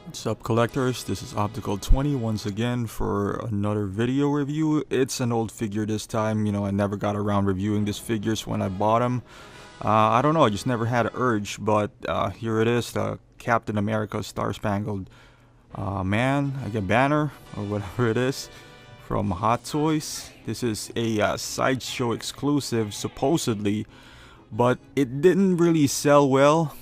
What's up, collectors? This is Optical 20 once again for another video review. It's an old figure this time. I never got around reviewing these figures when I bought them. I don't know, I just never had an urge, but here it is, the Captain America Star-Spangled banner, or whatever it is, from Hot Toys. This is a sideshow exclusive, supposedly, but it didn't really sell well.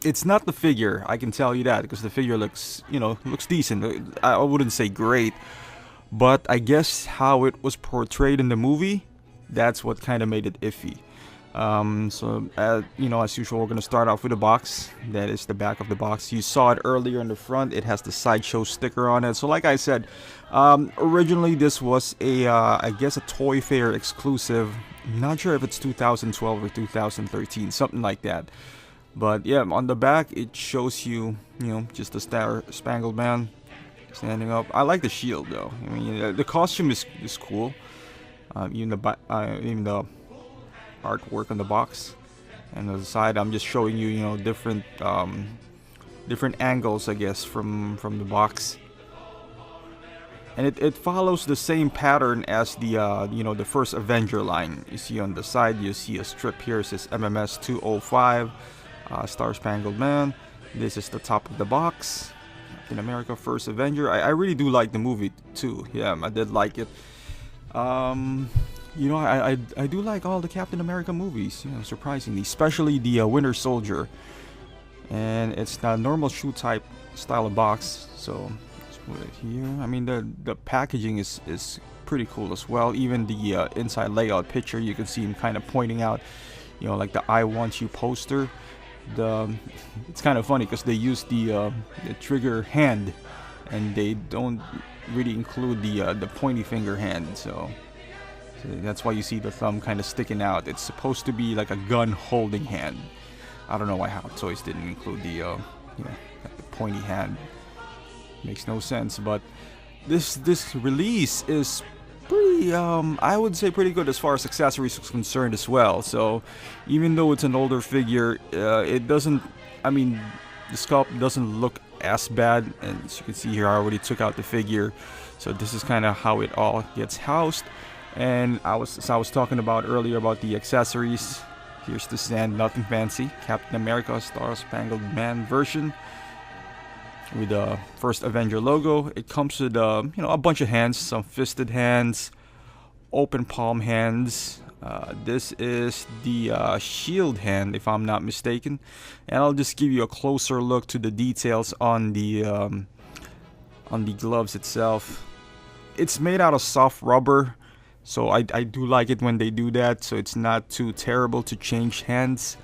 It's not the figure, I can tell you that, because the figure looks decent. I wouldn't say great, but I guess how it was portrayed in the movie, that's what kind of made it iffy. As usual, we're gonna start off with a box. That is the back of the box. You saw it earlier in the front. It has the sideshow sticker on it. So, like I said, originally this was I guess a Toy Fair exclusive. I'm not sure if it's 2012 or 2013, something like that. But yeah, on the back it shows you, just the Star-Spangled Man standing up. I like the shield though. I mean, the costume is cool. Even the artwork on the box, and on the side I'm just showing you, different angles, I guess, from the box. And it follows the same pattern as the the first Avenger line. You see on the side, you see a strip here. It says MMS 205. Star-Spangled Man. This is the top of the box. Captain America First Avenger. I really do like the movie too. Yeah, I did like it. I do like all the Captain America movies, surprisingly, especially the Winter Soldier. And it's not a normal shoe type style of box, so let's put it here. I mean, the packaging is pretty cool as well. Even the inside layout picture, you can see him kind of pointing out, like the "I want you" poster. It's kind of funny because they use the trigger hand, and they don't really include the pointy finger hand. So that's why you see the thumb kind of sticking out. It's supposed to be like a gun holding hand. I don't know why Hot Toys didn't include the like the pointy hand. Makes no sense. But this release is pretty, I would say, pretty good as far as accessories is concerned as well. So even though it's an older figure, it doesn't, I mean, the sculpt doesn't look as bad. And as you can see here, I already took out the figure, so this is kind of how it all gets housed. And I was talking about earlier about the accessories. Here's the stand, nothing fancy. Captain America Star-Spangled Man version with the first Avenger logo. It comes with a bunch of hands, some fisted hands, open palm hands. This is the shield hand, if I'm not mistaken. And I'll just give you a closer look to the details on the gloves itself. It's made out of soft rubber, so I do like it when they do that, so it's not too terrible to change hands.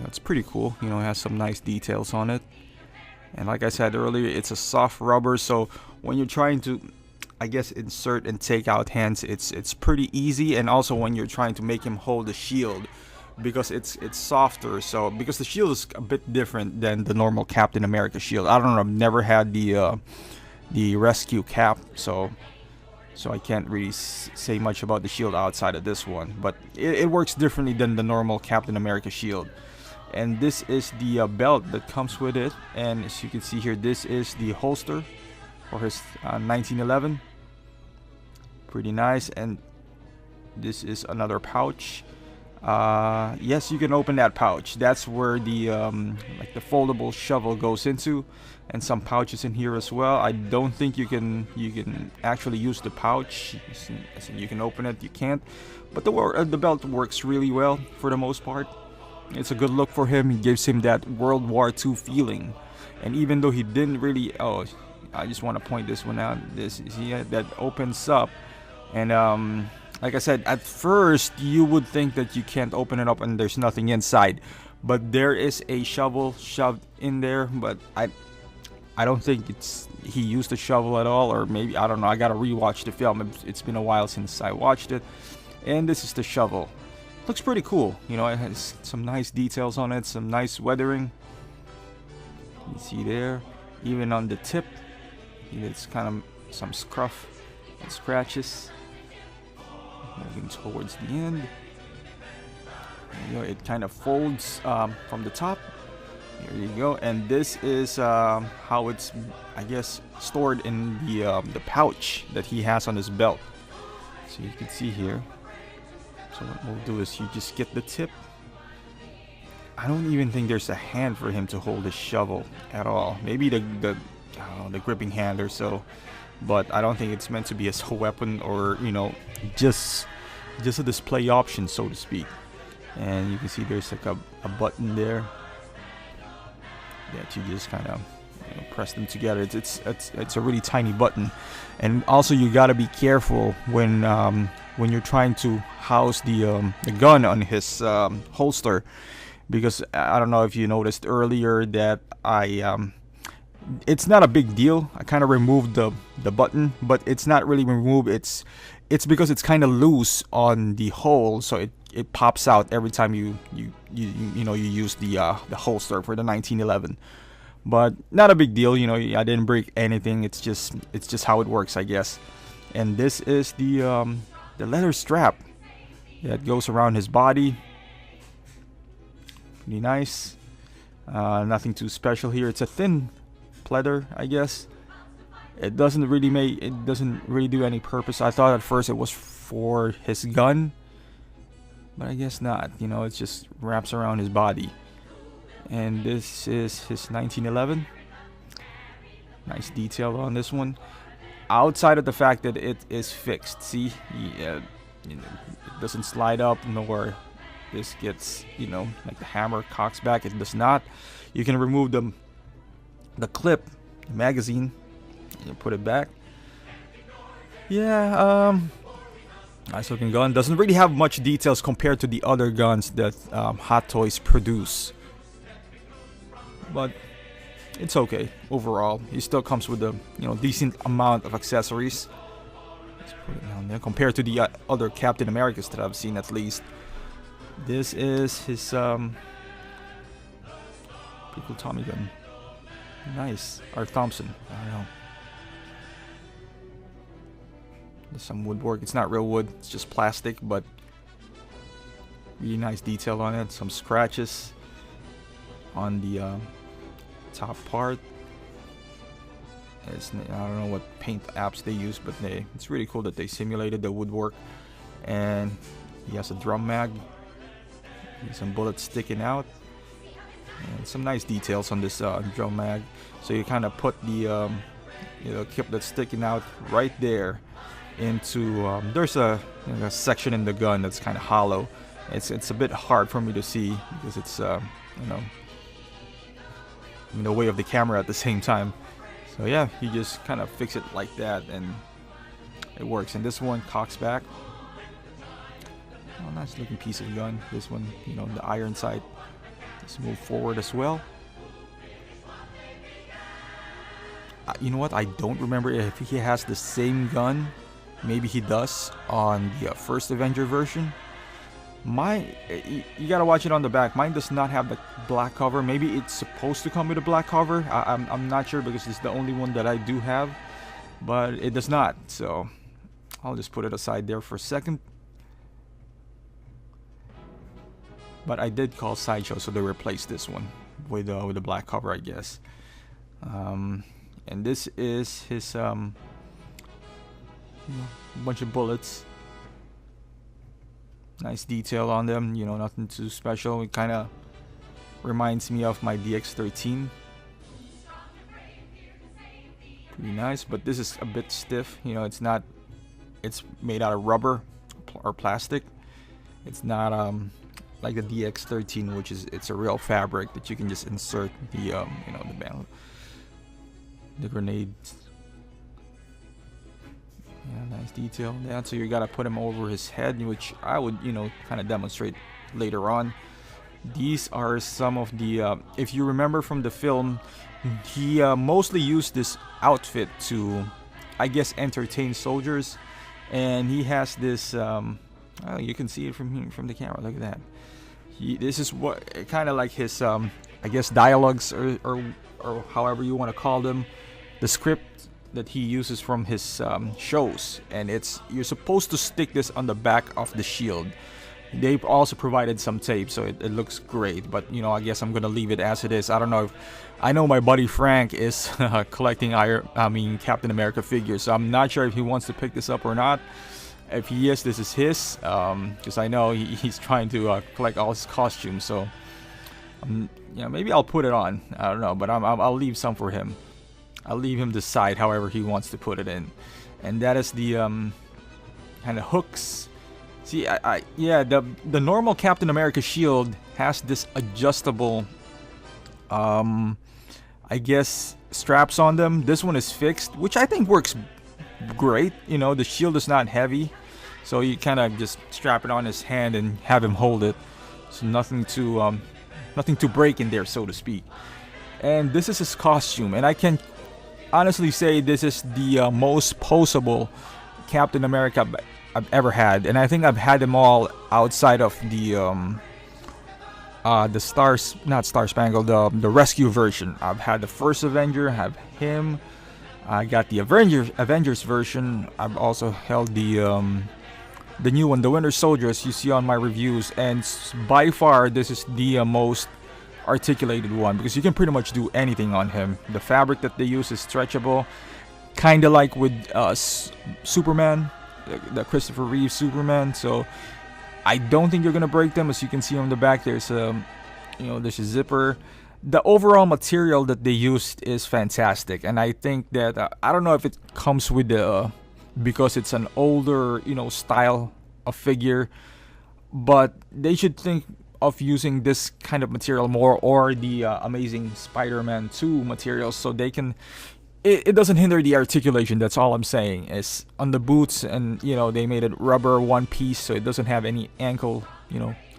It's pretty cool, it has some nice details on it. And like I said earlier, it's a soft rubber, so when you're trying to, I guess, insert and take out hands, it's pretty easy. And also when you're trying to make him hold the shield, because it's softer. So because the shield is a bit different than the normal Captain America shield. I don't know, I've never had the rescue cap, so I can't really say much about the shield outside of this one. But it works differently than the normal Captain America shield. And this is the belt that comes with it, and as you can see here, this is the holster for his 1911. Pretty nice. And this is another pouch. Yes, you can open that pouch. That's where the like the foldable shovel goes into, and some pouches in here as well. I don't think you can actually use the pouch. You can open it, you can't, but the belt works really well for the most part. It's a good look for him. It gives him that World War II feeling. And even though he didn't really, I just want to point this one out. That opens up, and like I said, at first you would think that you can't open it up and there's nothing inside, but there is a shovel shoved in there. But I don't think he used a shovel at all, or maybe, I don't know. I gotta rewatch the film. It's been a while since I watched it. And this is the shovel. Looks pretty cool, it has some nice details on it, some nice weathering. You see there, even on the tip, it's kind of some scruff and scratches. Moving towards the end, it kind of folds from the top. Here you go. And this is how it's, I guess, stored in the pouch that he has on his belt. So you can see here. So what we'll do is you just get the tip. I don't even think there's a hand for him to hold his shovel at all. Maybe the gripping hand or so, but I don't think it's meant to be as a weapon, or just a display option, so to speak. And you can see there's like a button there that you just kind of press them together. It's a really tiny button, and also you got to be careful when you're trying to house the gun on his holster, because I don't know if you noticed earlier that it's not a big deal. I kind of removed the button, but it's not really removed. It's because it's kind of loose on the hole, so it pops out every time you use the holster for the 1911. But not a big deal. I didn't break anything. It's just how it works, I guess. And this is the leather strap that goes around his body. Pretty nice. Nothing too special here. It's a thin pleather, I guess. It doesn't really do any purpose. I thought at first it was for his gun, but I guess not. It just wraps around his body. And this is his 1911. Nice detail on this one. Outside of the fact that it is fixed, see, it doesn't slide up, nor this gets, like the hammer cocks back. It does not. You can remove the clip, the magazine, and put it back. Yeah, nice looking gun. Doesn't really have much details compared to the other guns that Hot Toys produce, but it's okay overall. He still comes with a decent amount of accessories. Let's put it down there compared to the other Captain Americas that I've seen, at least. This is his pretty cool Tommy gun. Nice. Art Thompson. I don't know. There's some woodwork. It's not real wood. It's just plastic, but really nice detail on it. Some scratches on the top part. I don't know what paint apps they use, but it's really cool that they simulated the woodwork. And he has a drum mag. Some bullets sticking out. And some nice details on this drum mag. So you kind of put the clip that's sticking out right there into there's a section in the gun that's kind of hollow. It's a bit hard for me to see because it's in the way of the camera at the same time. So yeah, you just kind of fix it like that and it works. And this one cocks back. Oh, nice looking piece of gun. This one, the iron sight. Let's move forward as well. You know what? I don't remember if he has the same gun. Maybe he does on the first Avenger version. You gotta watch it on the back. Mine does not have the black cover. Maybe it's supposed to come with a black cover. I'm not sure because it's the only one that I do have, but it does not. So I'll just put it aside there for a second. But I did call Sideshow, so they replaced this one with a black cover, I guess. And this is his bunch of bullets. Nice detail on them. Nothing too special. It kind of reminds me of my DX13. Pretty nice, but this is a bit stiff. It's not. It's made out of rubber or plastic. It's not like the DX13, which it's a real fabric that you can just insert the the grenades. Yeah, nice detail there. So you gotta put him over his head, which I would kind of demonstrate later on. These are some of the if you remember from the film, he mostly used this outfit to, I guess, entertain soldiers, and he has this you can see it from the camera. Look at that. This is what kind of like his I guess dialogues or however you want to call them, the script that he uses from his shows. And you're supposed to stick this on the back of the shield, They also provided some tape, so it looks great. But you know, I guess I'm gonna leave it as it is. I don't know if I know my buddy Frank is collecting Captain America figures, so I'm not sure if he wants to pick this up or not. If he is, this is his, because I know he's trying to collect all his costumes. So yeah, maybe I'll put it on. I don't know, but I'll leave some for him. I'll leave him decide however he wants to put it in. And that is the kind of hooks. See, yeah, the normal Captain America shield has this adjustable, I guess, straps on them. This one is fixed, which I think works great. You know, the shield is not heavy, so you kind of just strap it on his hand and have him hold it. So nothing to break in there, so to speak. And this is his costume, and I can honestly say this is the most poseable Captain America I've ever had, and I think I've had them all outside of the not Star-Spangled, the rescue version. I've had the first Avenger, I have him. I got the Avengers version. I've also held the new one, the Winter Soldier, as you see on my reviews, and by far this is the most articulated one, because you can pretty much do anything on him. The fabric that they use is stretchable, kind of like with Superman, the Christopher Reeve Superman. So I don't think you're gonna break them. As you can see on the back, there's there's a zipper. The overall material that they used is fantastic, and I think that I don't know if it comes with the because it's an older style of figure, but they should think of using this kind of material more, or the Amazing Spider-Man 2 materials, so they can it doesn't hinder the articulation. That's all I'm saying. Is on the boots, and they made it rubber one piece, so it doesn't have any ankle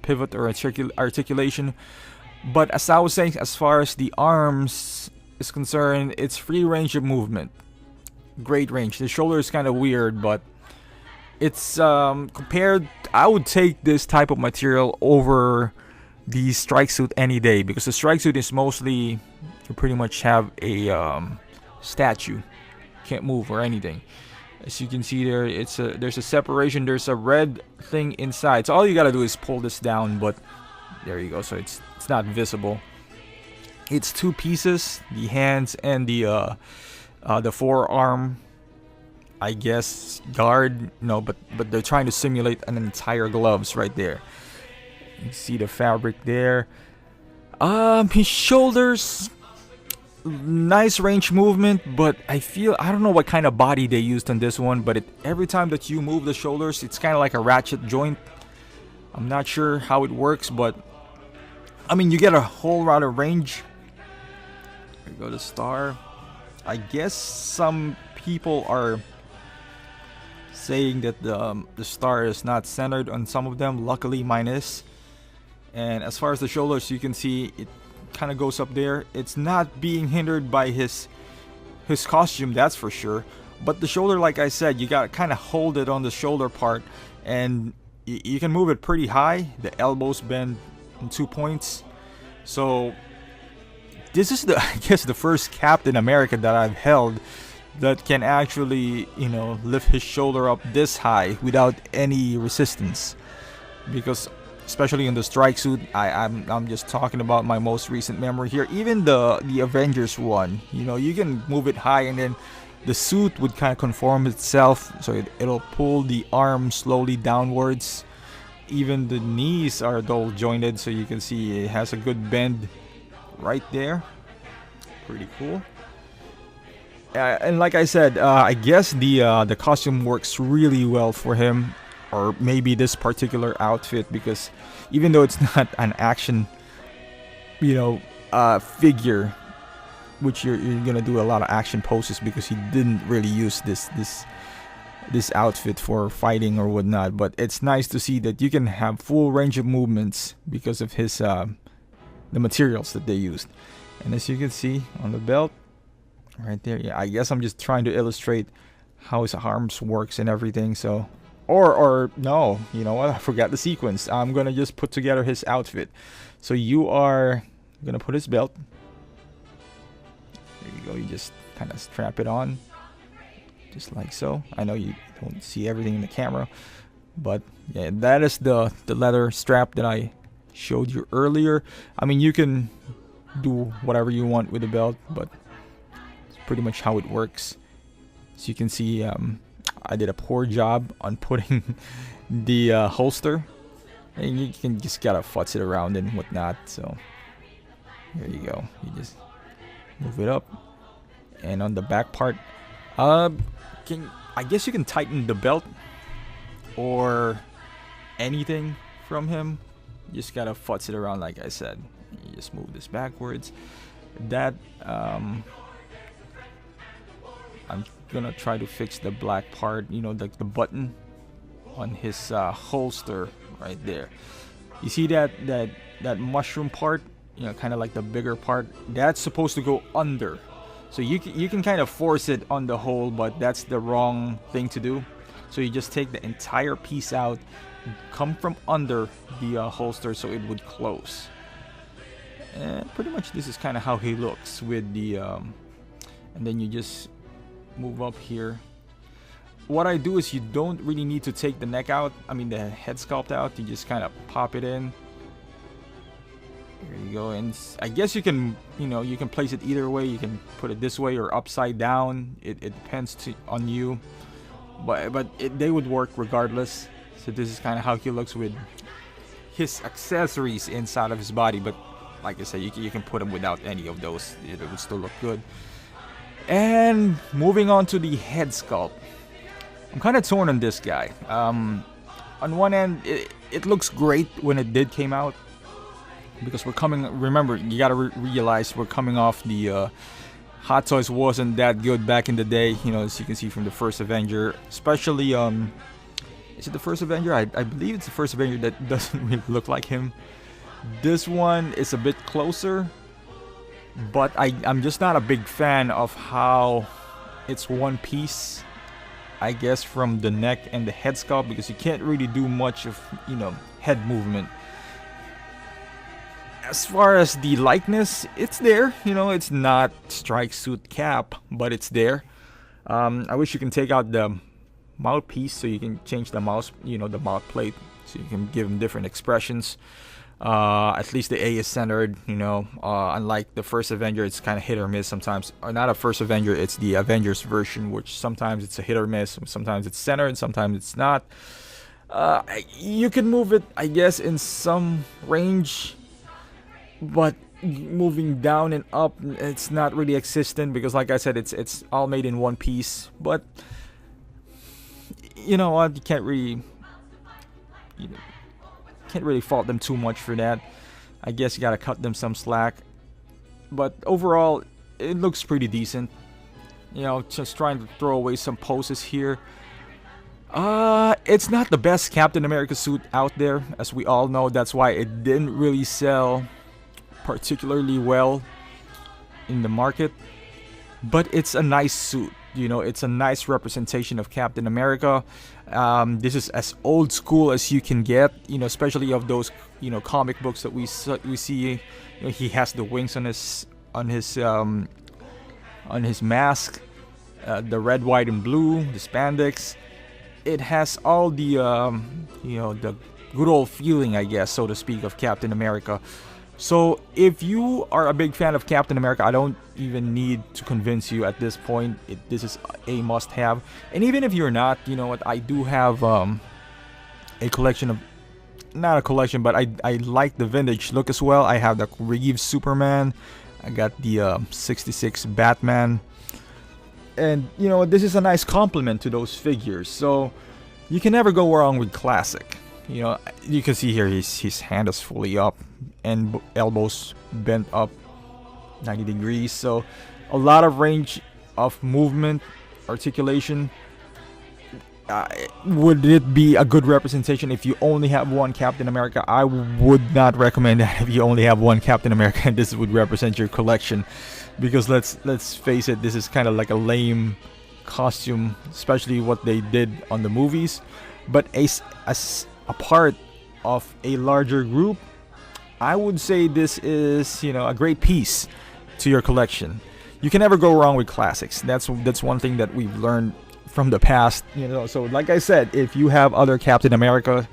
pivot or articulation. But as I was saying, as far as the arms is concerned, it's free range of movement, great range. The shoulder is kind of weird, but it's compared, I would take this type of material over the strike suit any day, because the strike suit is mostly, you pretty much have a statue, can't move or anything. As you can see there, there's a separation, there's a red thing inside, so all you gotta do is pull this down, but there you go, so it's not visible. It's two pieces, the hands and the forearm, I guess, guard. No, but they're trying to simulate an entire gloves right there. You see the fabric there. His shoulders, nice range movement, but I don't know what kind of body they used on this one, but every time that you move the shoulders, it's kind of like a ratchet joint. I'm not sure how it works, but I mean, you get a whole lot of range. Here we go, the star. I guess some people are saying that the star is not centered on some of them. Luckily mine is. And as far as the shoulders, you can see it kind of goes up there. It's not being hindered by his costume, that's for sure. But the shoulder, like I said, you gotta kind of hold it on the shoulder part, and you can move it pretty high. The elbows bend in 2 points. So this is I guess the first Captain America that I've held that can actually lift his shoulder up this high without any resistance. Because especially in the strike suit, I'm just talking about my most recent memory here. Even the Avengers one, you can move it high, and then the suit would kind of conform itself, so it'll pull the arm slowly downwards. Even the knees are double jointed, so you can see it has a good bend right there. Pretty cool. And like I said, I guess the costume works really well for him, or maybe this particular outfit, because even though it's not an action figure, which you're gonna do a lot of action poses, because he didn't really use this outfit for fighting or whatnot, but it's nice to see that you can have full range of movements because of his the materials that they used. And as you can see on the belt right there, yeah, I guess I'm just trying to illustrate how his arms works and everything. So or no, you know what, I forgot the sequence. I'm gonna just put together his outfit. So you are gonna put his belt. There you go. You just kind of strap it on, just like so. I know you don't see everything in the camera, But yeah, that is the leather strap that I showed you earlier. I mean, you can do whatever you want with the belt, but it's pretty much how it works. So you can see I did a poor job on putting the holster, and you can just gotta futz it around and whatnot. So there you go. You just move it up, and on the back part, I guess you can tighten the belt or anything from him. You just gotta futz it around, like I said. You just move this backwards. That I'm gonna try to fix the black part, you know, like the button on his holster right there. You see that mushroom part, you know, kind of like the bigger part, that's supposed to go under. So you can kind of force it on the hole, but that's the wrong thing to do. So you just take the entire piece out, come from under the holster so it would close. And pretty much this is kind of how he looks with the and then you just move up here. What I do is, you don't really need to take the neck out, I mean the head sculpt out. You just kind of pop it in. There you go. And I guess you can, you know, you can place it either way. You can put it this way or upside down. It depends on you, but they would work regardless. So this is kind of how he looks with his accessories inside of his body. But like I said, you can put them without any of those. It would still look good. And moving on to the head sculpt. I'm kind of torn on this guy. On one end, it looks great when it did came out, because we're coming. Remember, you gotta realize we're coming off the Hot Toys wasn't that good back in the day. You know, as you can see from the first Avenger, especially is it the first Avenger? I believe it's the first Avenger that doesn't really look like him. This one is a bit closer, but I'm just not a big fan of how it's one piece, I guess, from the neck and the head sculpt, because you can't really do much of, you know, head movement. As far as the likeness, it's there. You know, it's not strike suit Cap, but it's there. I wish you can take out the mouthpiece so you can change the mouse, you know, the mouth plate, so you can give him different expressions. At least the A is centered, you know, unlike the first Avenger, it's kind of hit or miss sometimes. Or not a first Avenger, it's the Avengers version, which sometimes it's a hit or miss, sometimes it's centered, sometimes it's not. You can move it, I guess, in some range, but moving down and up, it's not really existent, because like I said, it's all made in one piece. But you know what, you can't really, you know, can't really fault them too much for that. I guess you gotta cut them some slack, but overall it looks pretty decent. You know, just trying to throw away some poses here. It's not the best Captain America suit out there, as we all know. That's why it didn't really sell particularly well in the market, but it's a nice suit. You know, it's a nice representation of Captain America. This is as old school as you can get, you know, especially of those, you know, comic books that we see. You know, he has the wings on his mask, the red, white, and blue, the spandex. It has all the you know, the good old feeling, I guess, so to speak, of Captain America. So if you are a big fan of Captain America, I don't even need to convince you at this point. This is a must-have. And even if you're not, you know what, I do have a collection of, not a collection, but I like the vintage look as well. I have the Reeves Superman. I got the 66 Batman. And, you know, this is a nice complement to those figures. So you can never go wrong with classic. You know, you can see here his hand is fully up and elbows bent up 90 degrees. So a lot of range of movement, articulation. Would it be a good representation if you only have one Captain America? I would not recommend that if you only have one Captain America and this would represent your collection, because let's face it, this is kind of like a lame costume, especially what they did on the movies. But as a part of a larger group, I would say this is, you know, a great piece to your collection. You can never go wrong with classics. That's one thing that we've learned from the past, you know. So like I said, if you have other Captain America,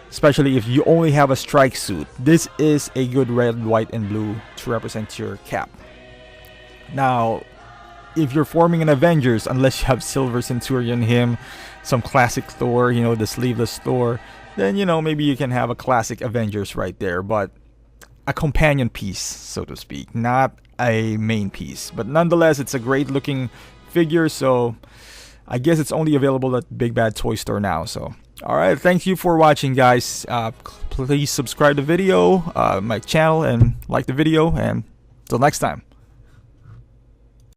especially if you only have a strike suit, this is a good red, white, and blue to represent your Cap. Now, if you're forming an Avengers, unless you have Silver Centurion, him, some classic Thor, you know, the sleeveless Thor, then, you know, maybe you can have a classic Avengers right there, but a companion piece, so to speak, not a main piece. But nonetheless, it's a great looking figure, so I guess it's only available at Big Bad Toy Store now. So alright, thank you for watching, guys. Please subscribe to the video, my channel, and like the video, and till next time.